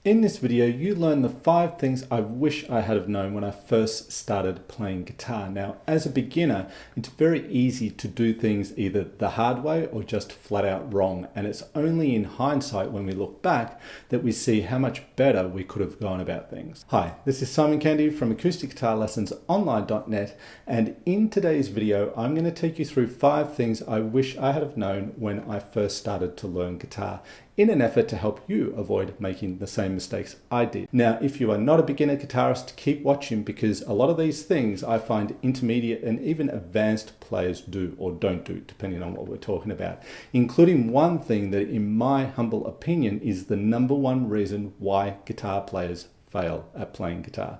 In this video, you learn the 5 things I wish I had have known when I first started playing guitar. Now, as a beginner, it's very easy to do things either the hard way or just flat out wrong. And it's only in hindsight, when we look back, that we see how much better we could have gone about things. Hi, this is Simon Candy from AcousticGuitarLessonsOnline.net, and in today's video, I'm going to take you through 5 things I wish I had have known when I first started to learn guitar, in an effort to help you avoid making the same mistakes I did. Now, if you are not a beginner guitarist, keep watching, because a lot of these things I find intermediate and even advanced players do or don't do, depending on what we're talking about, including one thing that, in my humble opinion, is the #1 reason why guitar players fail at playing guitar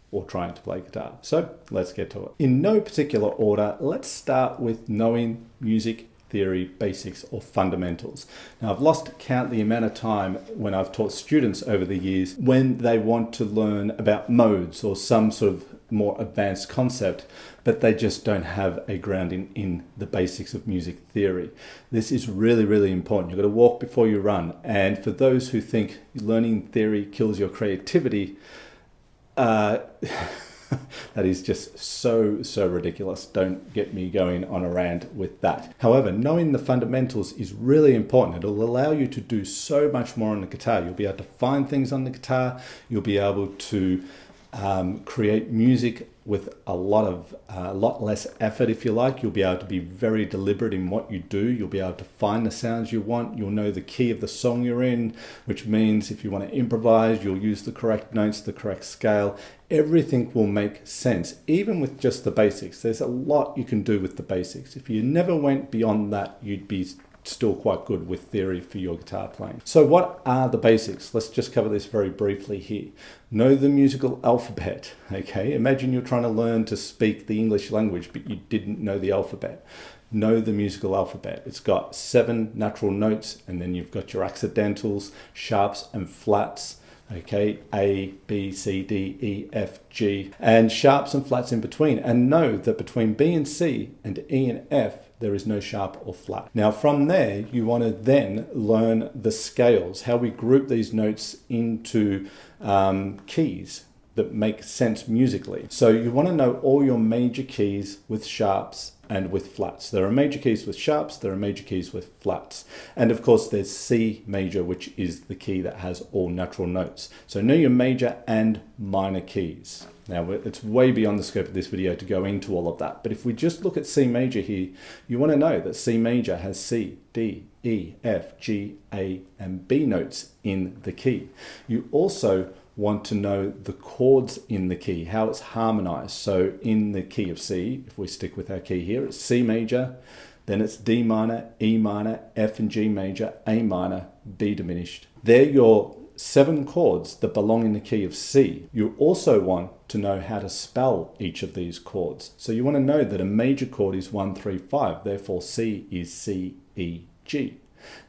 or trying to play guitar. So let's get to it. In no particular order, let's start with knowing music theory basics or fundamentals. Now, I've lost count the amount of time when I've taught students over the years when they want to learn about modes or some sort of more advanced concept, but they just don't have a grounding in the basics of music theory. This is really, really important. You've got to walk before you run. And for those who think learning theory kills your creativity, that is just so ridiculous. Don't get me going on a rant with that. However, knowing the fundamentals is really important. It'll allow you to do so much more on the guitar. You'll be able to find things on the guitar. You'll be able to create music with a lot less effort, if you like. You'll be able to be very deliberate in what you do. You'll be able to find the sounds you want. You'll know the key of the song you're in, which means if you want to improvise, you'll use the correct notes, the correct scale. Everything will make sense, even with just the basics. There's a lot you can do with the basics. If you never went beyond that, you'd be still quite good with theory for your guitar playing. So what are the basics? Let's just cover this very briefly here. Know the musical alphabet, okay? Imagine you're trying to learn to speak the English language, but you didn't know the alphabet. Know the musical alphabet. It's got 7 natural notes, and then you've got your accidentals, sharps and flats, okay, A, B, C, D, E, F, G, and sharps and flats in between. And know that between B and C and E and F, there is no sharp or flat. Now, from there, you want to then learn the scales, how we group these notes into keys that make sense musically. So you want to know all your major keys with sharps and with flats. There are major keys with sharps, there are major keys with flats. And of course, there's C major, which is the key that has all natural notes. So know your major and minor keys. Now, it's way beyond the scope of this video to go into all of that. But if we just look at C major here, you want to know that C major has C, D, E, F, G, A, and B notes in the key. You also want to know the chords in the key, how it's harmonized. So in the key of C, if we stick with our key here, it's C major, then it's D minor, E minor, F and G major, A minor, B diminished. They're your 7 chords that belong in the key of C. You also want to know how to spell each of these chords. So you want to know that a major chord is 1, 3, 5, therefore C is C, E, G.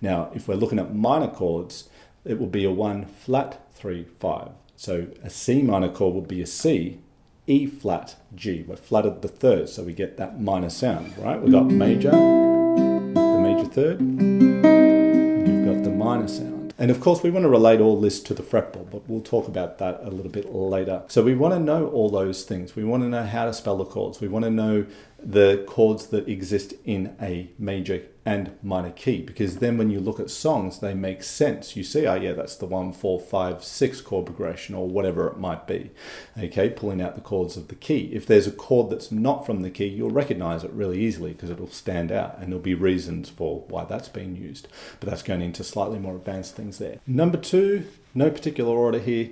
Now, if we're looking at minor chords, it will be a 1 flat 3, 5. So a C minor chord would be a C, E flat, G. We're flatted the third, so we get that minor sound, right? We've got major, the major third, and you've got the minor sound. And of course, we want to relate all this to the fretboard, but we'll talk about that a little bit later. So we want to know all those things. We want to know how to spell the chords. We want to know the chords that exist in a major and minor key, because then when you look at songs, they make sense. You see, oh yeah, that's the 1, 4, 5, 6 chord progression, or whatever it might be. Okay, pulling out the chords of the key. If there's a chord that's not from the key, you'll recognize it really easily because it'll stand out, and there'll be reasons for why that's being used. But that's going into slightly more advanced things there. #2, no particular order here,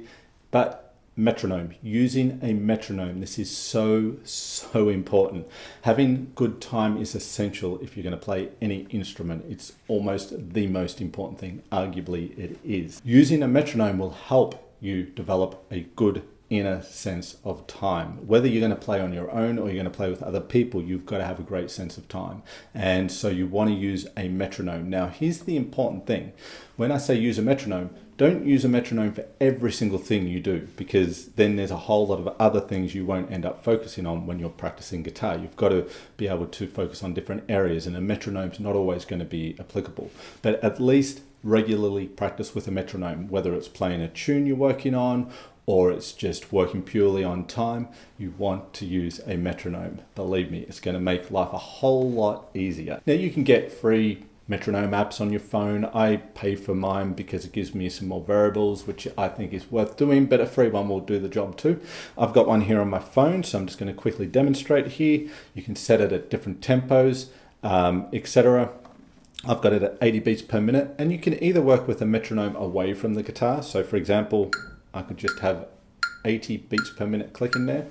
but metronome. Using a metronome. This is so important. Having good time is essential if you're going to play any instrument. It's almost the most important thing. Arguably, it is. Using a metronome will help you develop a good inner sense of time. Whether you're going to play on your own or you're going to play with other people, you've got to have a great sense of time. And so you want to use a metronome. Now, here's the important thing. When I say use a metronome, don't use a metronome for every single thing you do, because then there's a whole lot of other things you won't end up focusing on when you're practicing guitar. You've got to be able to focus on different areas, and a metronome's not always going to be applicable. But at least regularly practice with a metronome, whether it's playing a tune you're working on or it's just working purely on time. You want to use a metronome. Believe me, it's going to make life a whole lot easier. Now you can get free metronome apps on your phone. I pay for mine because it gives me some more variables, which I think is worth doing, but a free one will do the job too. I've got one here on my phone, so I'm just going to quickly demonstrate here. You can set it at different tempos, etc. I've got it at 80 beats per minute, and you can either work with a metronome away from the guitar. So for example, I could just have 80 beats per minute clicking there,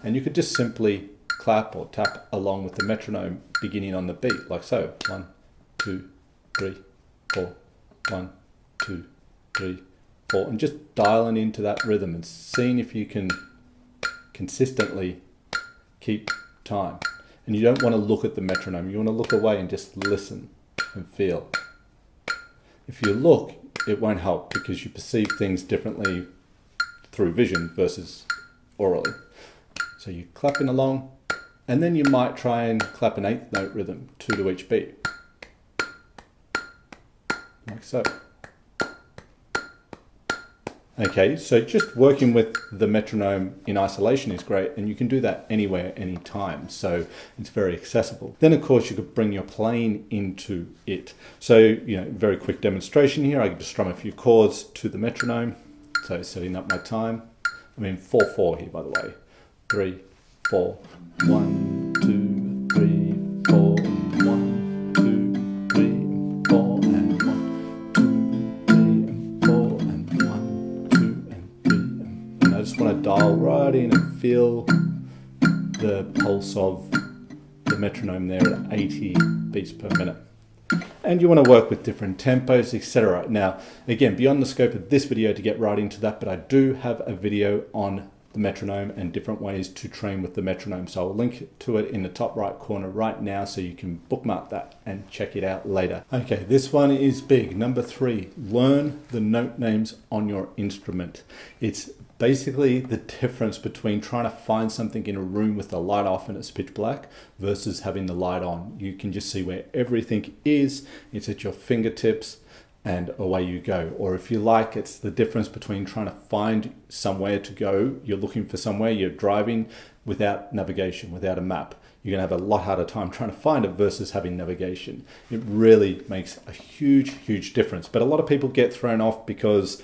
and you could just simply clap or tap along with the metronome beginning on the beat, like so. 1, 2, 3, 4, 1, 2, 3, 4, and just dialing into that rhythm and seeing if you can consistently keep time. And you don't want to look at the metronome, you want to look away and just listen and feel. If you look, it won't help because you perceive things differently through vision versus orally. So you're clapping along, and then you might try and clap an eighth note rhythm, 2 to each beat. Like so. Okay, so just working with the metronome in isolation is great, and you can do that anywhere, anytime, so it's very accessible. Then of course you could bring your playing into it. So, very quick demonstration here. I could just strum a few chords to the metronome. So setting up my time. I'm in 4/4 here, by the way. 3, 4, 1, 2, 3, 4, 1, 2, 3, 4, and 1, 2, 3, and 4, and 1, 2, and 3, and I just want to dial right in and feel the pulse of the metronome there at 80 beats per minute. And you want to work with different tempos, etc. Now, again, beyond the scope of this video to get right into that, but I do have a video on the metronome and different ways to train with the metronome. So I'll link to it in the top right corner right now so you can bookmark that and check it out later. Okay, this one is big. Number 3, learn the note names on your instrument. It's basically the difference between trying to find something in a room with the light off and it's pitch black versus having the light on. You can just see where everything is. It's at your fingertips and away you go. Or if you like, it's the difference between trying to find somewhere to go. You're looking for somewhere, you're driving without navigation, without a map. You're gonna have a lot harder time trying to find it versus having navigation. It really makes a huge, huge difference. But a lot of people get thrown off because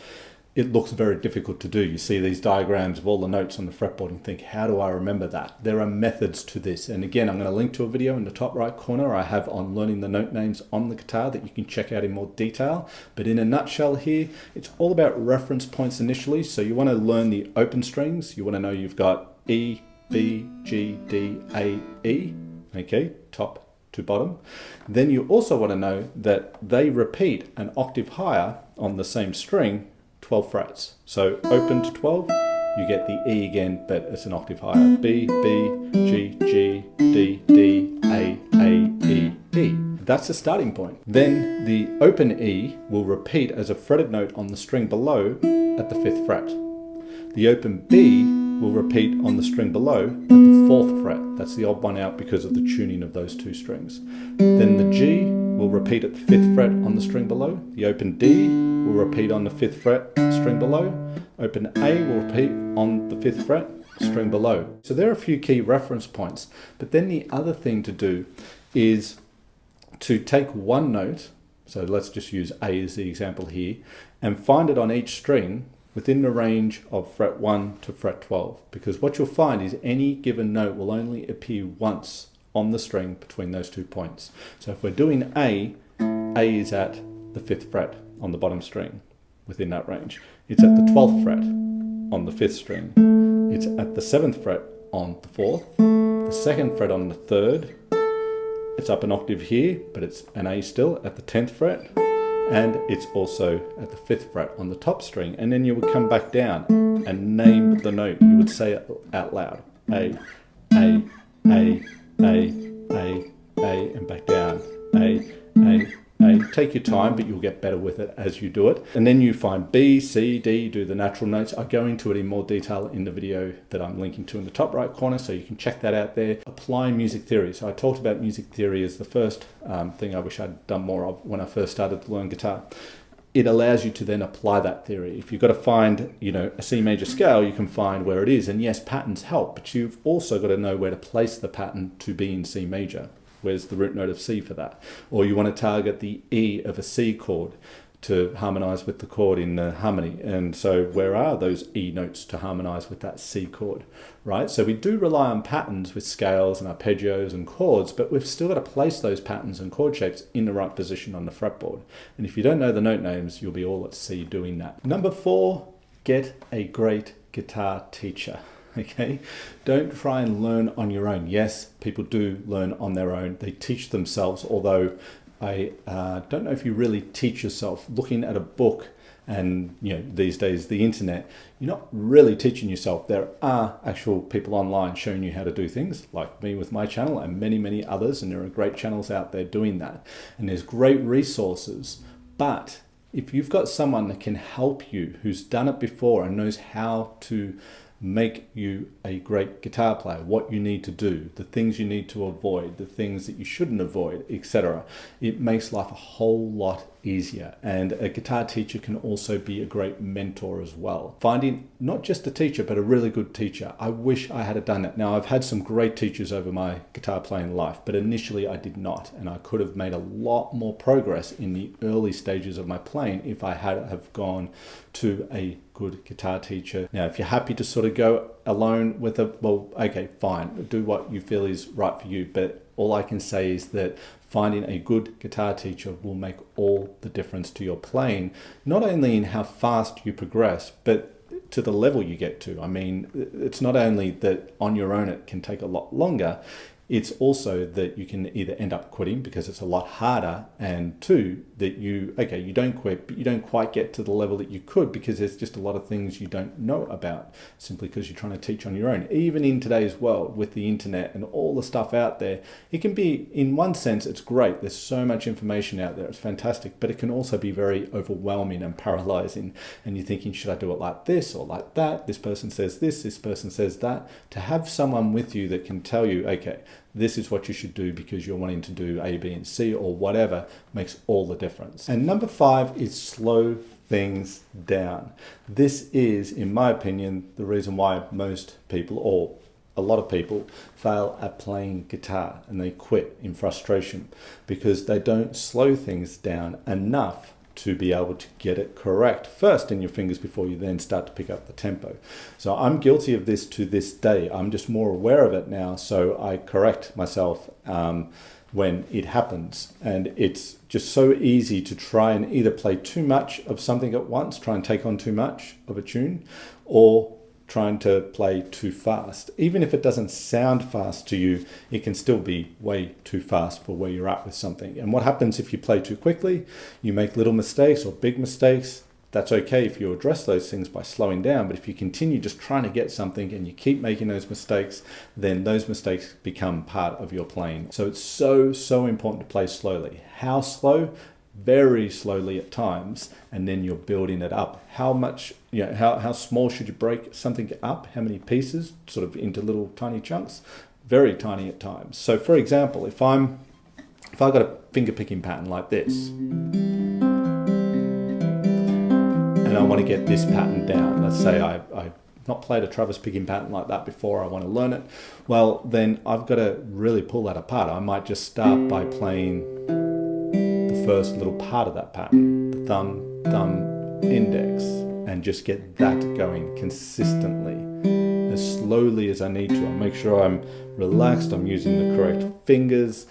it looks very difficult to do. You see these diagrams of all the notes on the fretboard and think, how do I remember that? There are methods to this. And again, I'm going to link to a video in the top right corner I have on learning the note names on the guitar that you can check out in more detail. But in a nutshell here, it's all about reference points initially. So you want to learn the open strings. You want to know you've got E, B, G, D, A, E. Okay, top to bottom. Then you also want to know that they repeat an octave higher on the same string 12 frets. So open to 12, you get the E again, but it's an octave higher. B, B, G, G, D, D, A, E, E. That's the starting point. Then the open E will repeat as a fretted note on the string below at the 5th fret. The open B will repeat on the string below at the 4th fret. That's the odd one out because of the tuning of those two strings. Then the G will repeat at the 5th fret on the string below. The open D will repeat on the 5th fret, string below. Open A will repeat on the 5th fret, string below. So there are a few key reference points. But then the other thing to do is to take one note, so let's just use A as the example here, and find it on each string within the range of fret 1 to fret 12. Because what you'll find is any given note will only appear once on the string between those 2 points. So if we're doing A is at the 5th fret on the bottom string within that range. It's at the 12th fret on the 5th string. It's at the 7th fret on the 4th, the 2nd fret on the 3rd. It's up an octave here, but it's an A still at the 10th fret. And it's also at the 5th fret on the top string. And then you would come back down and name the note. You would say it out loud. A, A, A, A, A, A, and back down. A, A, A. Take your time, but you'll get better with it as you do it. And then you find B, C, D, do the natural notes. I go into it in more detail in the video that I'm linking to in the top right corner, so you can check that out there. Apply music theory. So I talked about music theory as the first thing I wish I'd done more of when I first started to learn guitar. it allows you to then apply that theory. If you've got to find, a C major scale, you can find where it is. And yes, patterns help, but you've also got to know where to place the pattern to be in C major. Where's the root note of C for that? Or you want to target the E of a C chord to harmonize with the chord in the harmony. And so where are those E notes to harmonize with that C chord, right? So we do rely on patterns with scales and arpeggios and chords, but we've still got to place those patterns and chord shapes in the right position on the fretboard. And if you don't know the note names, you'll be all at sea doing that. Number 4, get a great guitar teacher. Okay, don't try and learn on your own. Yes, people do learn on their own. They teach themselves, although I don't know if you really teach yourself looking at a book and, these days the internet. You're not really teaching yourself. There are actual people online showing you how to do things, like me with my channel and many, many others, and there are great channels out there doing that. And there's great resources. But if you've got someone that can help you, who's done it before and knows how to make you a great guitar player, what you need to do, the things you need to avoid, the things that you shouldn't avoid, etc. It makes life a whole lot easier. And a guitar teacher can also be a great mentor as well. Finding not just a teacher, but a really good teacher. I wish I had done that. Now, I've had some great teachers over my guitar playing life, but initially I did not. And I could have made a lot more progress in the early stages of my playing if I had have gone to a good guitar teacher. Now, if you're happy to sort of go alone with okay, fine. Do what you feel is right for you. But all I can say is that finding a good guitar teacher will make all the difference to your playing, not only in how fast you progress, but to the level you get to. I mean, it's not only that on your own it can take a lot longer, it's also that you can either end up quitting because it's a lot harder, and 2, that you don't quit, but you don't quite get to the level that you could because there's just a lot of things you don't know about simply because you're trying to teach on your own. Even in today's world with the internet and all the stuff out there, it can be, in one sense, it's great. There's so much information out there. It's fantastic, but it can also be very overwhelming and paralyzing. And you're thinking, should I do it like this or like that? This person says this person says that. To have someone with you that can tell you, okay, this is what you should do because you're wanting to do A, B, and C or whatever, makes all the difference. And number 5 is slow things down. This is, in my opinion, the reason why most people, or a lot of people, fail at playing guitar and they quit in frustration because they don't slow things down enough to be able to get it correct first in your fingers before you then start to pick up the tempo. So I'm guilty of this to this day. I'm just more aware of it now, so I correct myself when it happens. And it's just so easy to try and either play too much of something at once, try and take on too much of a tune, or trying to play too fast. Even if it doesn't sound fast to you, it can still be way too fast for where you're at with something. And what happens if you play too quickly? You make little mistakes or big mistakes. That's okay if you address those things by slowing down, but if you continue just trying to get something and you keep making those mistakes, then those mistakes become part of your playing. So it's so important to play slowly. How slow? Very slowly at times, and then you're building it up. How much, how small should you break something up? How many pieces? Sort of into little tiny chunks? Very tiny at times. So for example, if I've got a finger picking pattern like this, and I want to get this pattern down, let's say I've not played a Travis picking pattern like that before, I want to learn it, well then I've got to really pull that apart. I might just start by playing first little part of that pattern, the thumb, index, and just get that going consistently, as slowly as I need to. I'll make sure I'm relaxed, I'm using the correct fingers.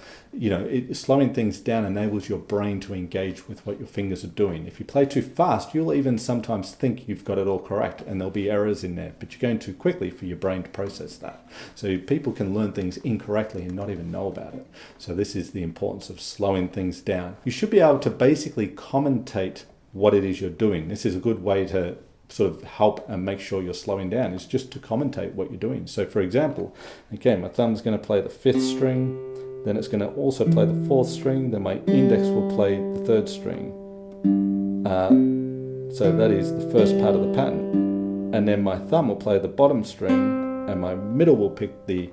Slowing things down enables your brain to engage with what your fingers are doing. If you play too fast, you'll even sometimes think you've got it all correct and there'll be errors in there, but you're going too quickly for your brain to process that. So people can learn things incorrectly and not even know about it. So this is the importance of slowing things down. You should be able to basically commentate what it is you're doing. This is a good way to sort of help and make sure you're slowing down, is just to commentate what you're doing. So for example, again, my thumb's going to play the 5th string, then it's going to also play the 4th string, then my index will play the 3rd string. So that is the first part of the pattern. And then my thumb will play the bottom string, and my middle will pick the,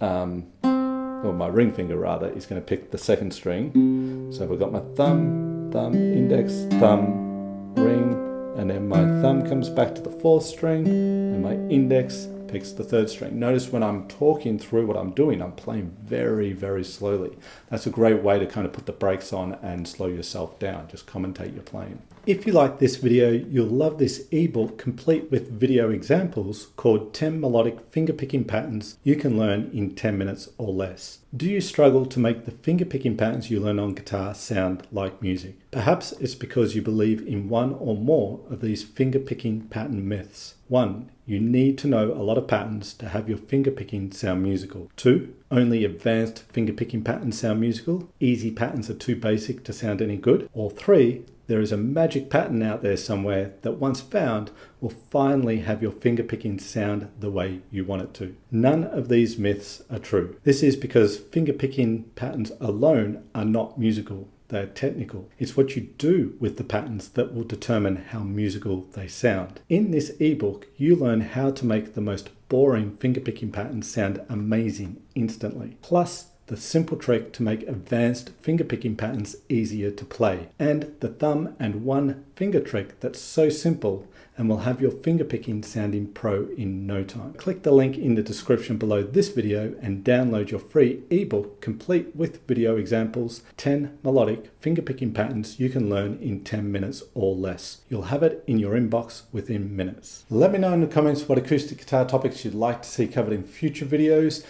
or my ring finger rather, is going to pick the 2nd string. So we've got my thumb, thumb, index, thumb, ring, and then my thumb comes back to the 4th string, and my index picks the 3rd string. Notice when I'm talking through what I'm doing, I'm playing very, very slowly. That's a great way to kind of put the brakes on and slow yourself down. Just commentate your playing. If you like this video, you'll love this ebook complete with video examples called 10 melodic fingerpicking patterns you can learn in 10 minutes or less. Do you struggle to make the fingerpicking patterns you learn on guitar sound like music? Perhaps it's because you believe in one or more of these fingerpicking pattern myths. 1. You need to know a lot of patterns to have your fingerpicking sound musical. 2. Only advanced fingerpicking patterns sound musical. Easy patterns are too basic to sound any good. Or 3. There is a magic pattern out there somewhere that once found will finally have your fingerpicking sound the way you want it to. None of these myths are true. This is because fingerpicking patterns alone are not musical. They're technical. It's what you do with the patterns that will determine how musical they sound. In this ebook, you learn how to make the most boring fingerpicking patterns sound amazing instantly. Plus, the simple trick to make advanced fingerpicking patterns easier to play, and the thumb and one finger trick that's so simple and will have your fingerpicking sounding pro in no time. Click the link in the description below this video and download your free ebook complete with video examples, 10 melodic fingerpicking patterns you can learn in 10 minutes or less. You'll have it in your inbox within minutes. Let me know in the comments what acoustic guitar topics you'd like to see covered in future videos.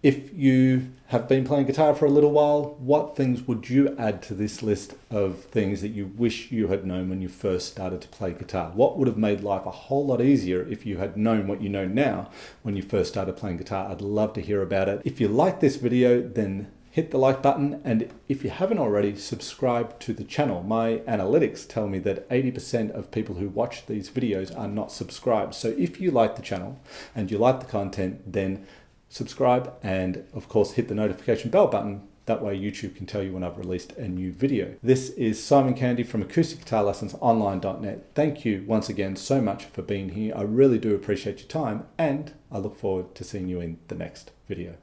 If you have been playing guitar for a little while, what things would you add to this list of things that you wish you had known when you first started to play guitar? What would have made life a whole lot easier if you had known what you know now when you first started playing guitar? I'd love to hear about it. If you like this video, then hit the like button, and if you haven't already, subscribe to the channel. My analytics tell me that 80% of people who watch these videos are not subscribed. So if you like the channel and you like the content, then subscribe, and of course hit the notification bell button. That way YouTube can tell you when I've released a new video. This is Simon Candy from acousticguitarlessonsonline.net. Thank you once again so much for being here. I really do appreciate your time, and I look forward to seeing you in the next video.